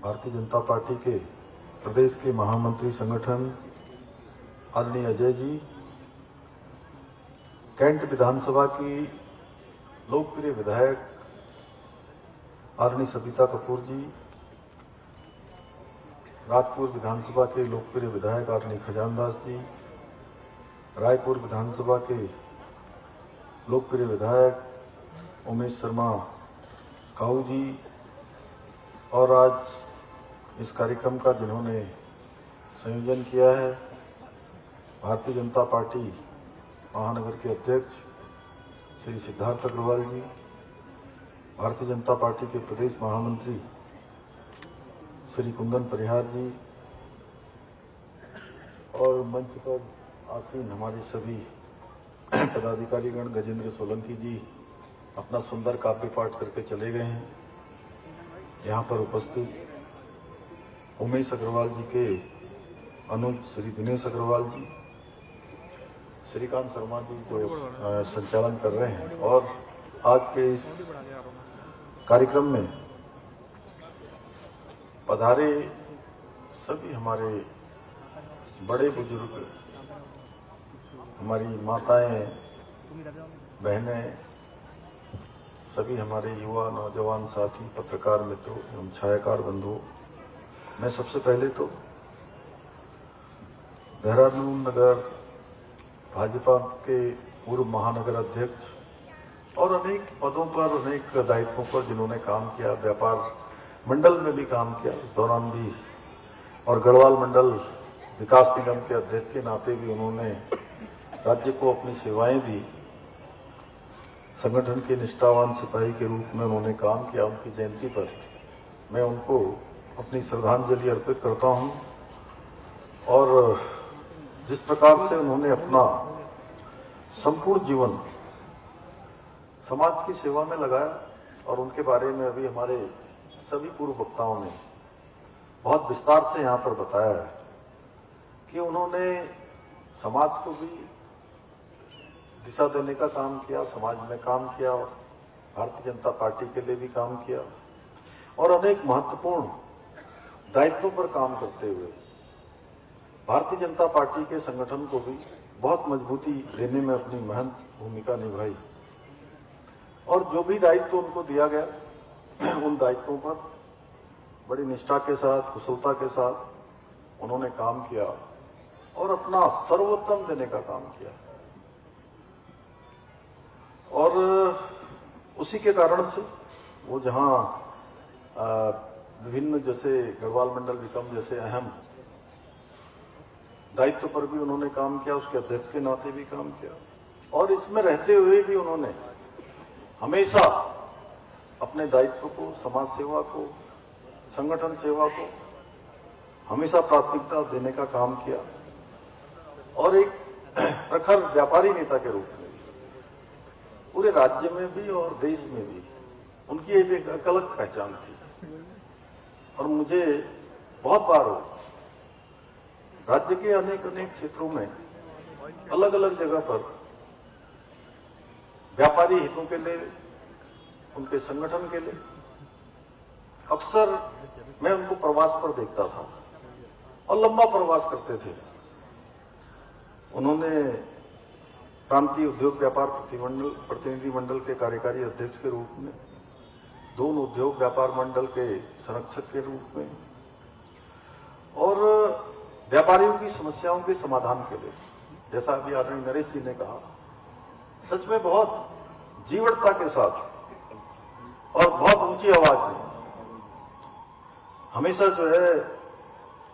Bharatiya Janata party के प्रदेश के महामंत्री संगठन आदरणीय अजय जी, कैंट विधानसभा की लोकप्रिय विधायक आदरणीय सविता कपूर जी, राजपुर विधानसभा के लोकप्रिय विधायक आदरणीय खजानदास जी, रायपुर विधानसभा के लोकप्रिय विधायक उमेश शर्मा काऊ जी, और आज इस कार्यक्रम का जिन्होंने संयोजन किया है भारतीय जनता पार्टी महानगर के अध्यक्ष श्री सिद्धार्थ अग्रवाल जी, भारतीय जनता पार्टी के प्रदेश महामंत्री श्री कुंदन परिहार जी, और मंच पर आसीन हमारे सभी पदाधिकारीगण, गजेंद्र सोलंकी जी अपना सुंदर काव्य पाठ करके चले गए हैं। यहाँ पर उपस्थित उमेश अग्रवाल जी के अनुज श्री दिनेश अग्रवाल जी, श्रीकांत शर्मा जी जो संचालन कर रहे हैं, और आज के इस कार्यक्रम में पधारे सभी हमारे बड़े बुजुर्ग, हमारी माताएं, बहनें, सभी हमारे युवा नौजवान साथी, पत्रकार मित्रों एवं छायाकार बंधुओं, मैं सबसे पहले तो देहरादून नगर भाजपा के पूर्व महानगर अध्यक्ष और अनेक पदों पर, अनेक दायित्वों पर जिन्होंने काम किया, व्यापार मंडल में भी काम किया इस दौरान भी, और गढ़वाल मंडल विकास निगम के अध्यक्ष के नाते भी उन्होंने राज्य को अपनी सेवाएं दी। संगठन के निष्ठावान सिपाही के रूप में उन्होंने काम किया। उनकी जयंती पर मैं उनको अपनी श्रद्धांजलि अर्पित करता हूं, और जिस प्रकार से उन्होंने अपना संपूर्ण जीवन समाज की सेवा में लगाया, और उनके बारे में अभी हमारे सभी पूर्व वक्ताओं ने बहुत विस्तार से यहाँ पर बताया है कि उन्होंने समाज को भी दिशा देने का काम किया, समाज में काम किया, भारतीय जनता पार्टी के लिए भी काम किया, और अनेक महत्वपूर्ण दायित्वों पर काम करते हुए भारतीय जनता पार्टी के संगठन को भी बहुत मजबूती देने में अपनी महत्वपूर्ण भूमिका निभाई। और जो भी दायित्व उनको दिया गया उन दायित्वों पर बड़ी निष्ठा के साथ, कुशलता के साथ उन्होंने काम किया और अपना सर्वोत्तम देने का काम किया। और उसी के कारण से वो जहां विभिन्न जैसे गढ़वाल मंडल निगम जैसे अहम दायित्व पर भी उन्होंने काम किया, उसके अध्यक्ष के नाते भी काम किया, और इसमें रहते हुए भी उन्होंने हमेशा अपने दायित्व को, समाज सेवा को, संगठन सेवा को हमेशा प्राथमिकता देने का काम किया। और एक प्रखर व्यापारी नेता के रूप में पूरे राज्य में भी और देश में भी उनकी एक अलग पहचान थी। और मुझे बहुत बार राज्य के अनेक क्षेत्रों में अलग अलग जगह पर व्यापारी हितों के लिए, उनके संगठन के लिए अक्सर मैं उनको प्रवास पर देखता था, और लंबा प्रवास करते थे। उन्होंने प्रांतीय उद्योग व्यापार प्रतिनिधि मंडल के कार्यकारी अध्यक्ष के रूप में, दोनों उद्योग व्यापार मंडल के संरक्षक के रूप में, और व्यापारियों की समस्याओं के समाधान के लिए, जैसा अभी आदरणीय नरेश जी ने कहा, सच में बहुत जीवटता के साथ और बहुत ऊंची आवाज में हमेशा जो है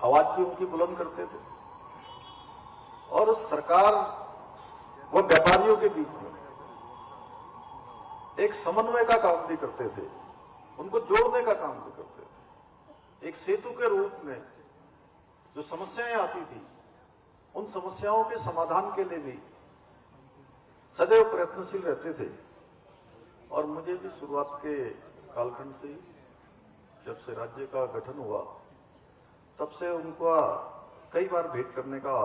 आवाज भी उनकी बुलंद करते थे, और सरकार व व्यापारियों के बीच में एक समन्वय का काम भी करते थे, उनको जोड़ने का काम भी करते थे। एक सेतु के रूप में जो समस्याएं आती थी, उन समस्याओं के समाधान के लिए भी सदैव प्रयत्नशील रहते थे। और मुझे भी शुरुआत के कालखंड से, जब से राज्य का गठन हुआ, तब से उनका कई बार भेंट करने का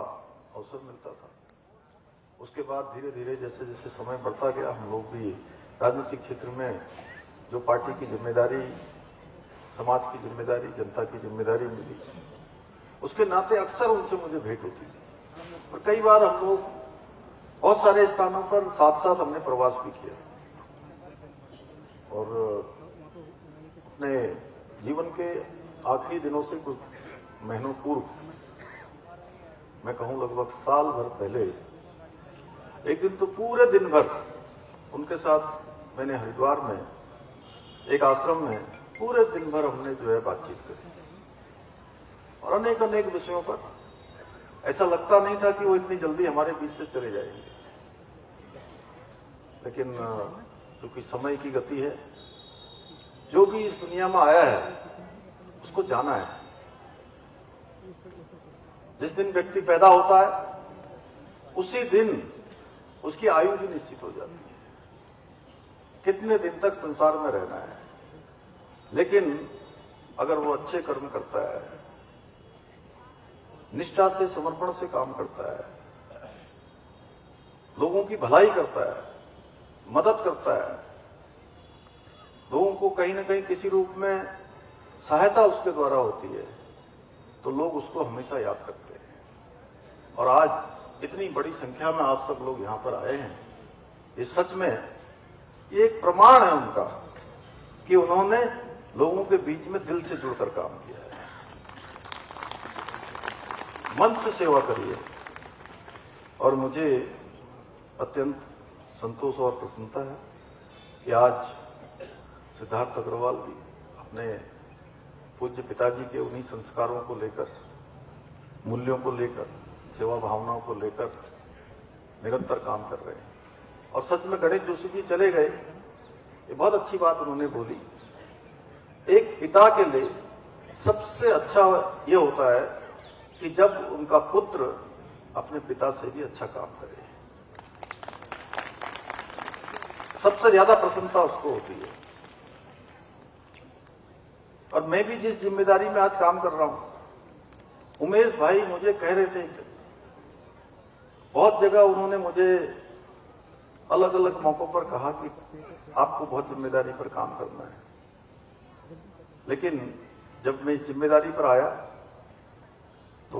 अवसर मिलता था। उसके बाद धीरे धीरे जैसे जैसे समय बढ़ता गया, हम लोग भी राजनीतिक क्षेत्र में जो पार्टी की जिम्मेदारी समाज की जिम्मेदारी, जनता की जिम्मेदारी मिली, उसके नाते अक्सर उनसे मुझे भेंट होती थी। और कई बार हम लोग बहुत सारे स्थानों पर साथ साथ हमने प्रवास भी किया। और अपने जीवन के आखिरी दिनों से कुछ महीनों पूर्व, मैं कहूं लगभग साल भर पहले, एक दिन तो पूरे दिन भर उनके साथ मैंने हरिद्वार में एक आश्रम में पूरे दिन भर हमने जो है बातचीत करी और अनेक अनेक विषयों पर। ऐसा लगता नहीं था कि वो इतनी जल्दी हमारे बीच से चले जाएंगे, लेकिन क्योंकि समय की गति है, जो भी इस दुनिया में आया है उसको जाना है। जिस दिन व्यक्ति पैदा होता है उसी दिन उसकी आयु भी निश्चित हो जाती है, कितने दिन तक संसार में रहना है। लेकिन अगर वो अच्छे कर्म करता है, निष्ठा से, समर्पण से काम करता है, लोगों की भलाई करता है, मदद करता है, लोगों को कहीं ना कहीं किसी रूप में सहायता उसके द्वारा होती है, तो लोग उसको हमेशा याद करते हैं। और आज इतनी बड़ी संख्या में आप सब लोग यहां पर आए हैं, ये सच में ये एक प्रमाण है उनका कि उन्होंने लोगों के बीच में दिल से जुड़कर काम किया है। मन से सेवा करिए। और मुझे अत्यंत संतोष और प्रसन्नता है कि आज सिद्धार्थ अग्रवाल भी अपने पूज्य पिताजी के उन्हीं संस्कारों को लेकर, मूल्यों को लेकर, सेवा भावनाओं को लेकर निरंतर काम कर रहे हैं। और सच में गणेश जोशी जी चले गए, ये बहुत अच्छी बात उन्होंने बोली। एक पिता के लिए सबसे अच्छा ये होता है कि जब उनका पुत्र अपने पिता से भी अच्छा काम करे, सबसे ज्यादा प्रसन्नता उसको होती है। और मैं भी जिस जिम्मेदारी में आज काम कर रहा हूं, उमेश भाई मुझे कह रहे थे, बहुत जगह उन्होंने मुझे अलग अलग मौकों पर कहा कि आपको बहुत जिम्मेदारी पर काम करना है। लेकिन जब मैं इस जिम्मेदारी पर आया तो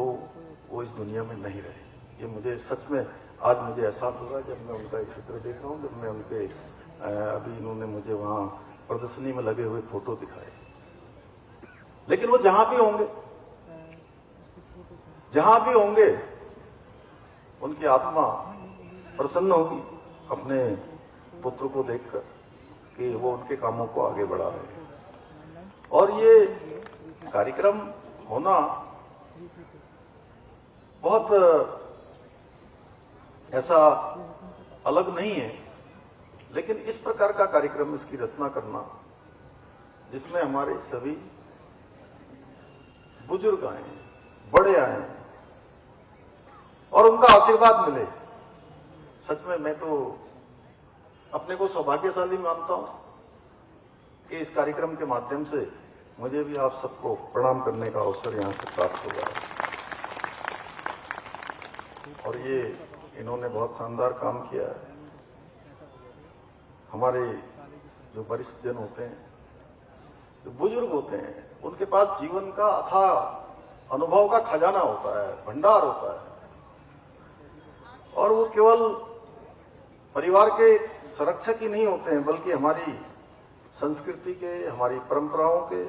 वो इस दुनिया में नहीं रहे। ये मुझे सच में आज मुझे एहसास हो रहा है जब मैं उनका एक चित्र देख रहा हूं, जब मैं उनके अभी इन्होंने मुझे वहां प्रदर्शनी में लगे हुए फोटो दिखाए। लेकिन वो जहां भी होंगे उनकी आत्मा प्रसन्न होगी अपने पुत्र को देखकर कि वो उनके कामों को आगे बढ़ा रहे हैं। और ये कार्यक्रम होना बहुत ऐसा अलग नहीं है, लेकिन इस प्रकार का कार्यक्रम, इसकी रचना करना जिसमें हमारे सभी बुजुर्ग आए हैं, बड़े आए हैं और उनका आशीर्वाद मिले, सच में मैं तो अपने को सौभाग्यशाली मानता हूं कि इस कार्यक्रम के माध्यम से मुझे भी आप सबको प्रणाम करने का अवसर यहां से प्राप्त होगा। और ये इन्होंने बहुत शानदार काम किया है। हमारे जो वरिष्ठ जन होते हैं, जो बुजुर्ग होते हैं, उनके पास जीवन का अथाह अनुभव का खजाना होता है, भंडार होता है। और वो केवल परिवार के संरक्षक ही नहीं होते हैं, बल्कि हमारी संस्कृति के, हमारी परंपराओं के,